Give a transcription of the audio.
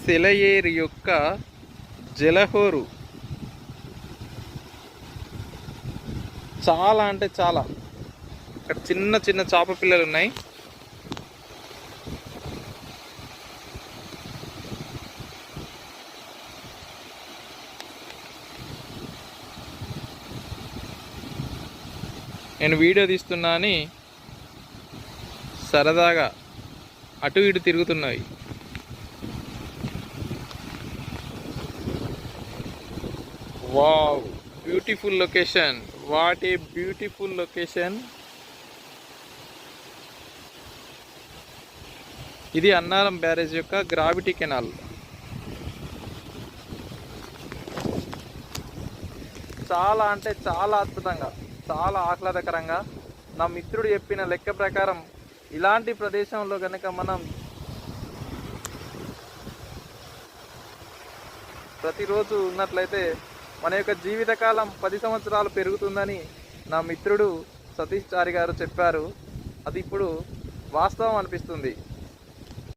సెలయేరు యొక్క జలహోరు. చాలా అంటే చాలా. ఇక్కడ చిన్న చిన్న చేప పిల్లలు ఉన్నాయి. నేను వీడియో తీస్తున్నా అని సరదాగా అటు ఇటు తిరుగుతున్నాయి. Wow, beautiful location. What a beautiful location. ఇది అన్నారం బ్యారేజ్ యొక్క గ్రావిటీ కెనాల్. చాలా అంటే చాలా అద్భుతంగా, చాలా ఆహ్లాదకరంగా. నా మిత్రుడు చెప్పిన లెక్క ప్రకారం ఇలాంటి ప్రదేశంలో కనుక మనం ప్రతిరోజు ఉన్నట్లయితే మన యొక్క జీవితకాలం 10 సంవత్సరాలు పెరుగుతుందని నా మిత్రుడు సతీష్ చారి గారు చెప్పారు. అది ఇప్పుడు వాస్తవం అనిపిస్తుంది.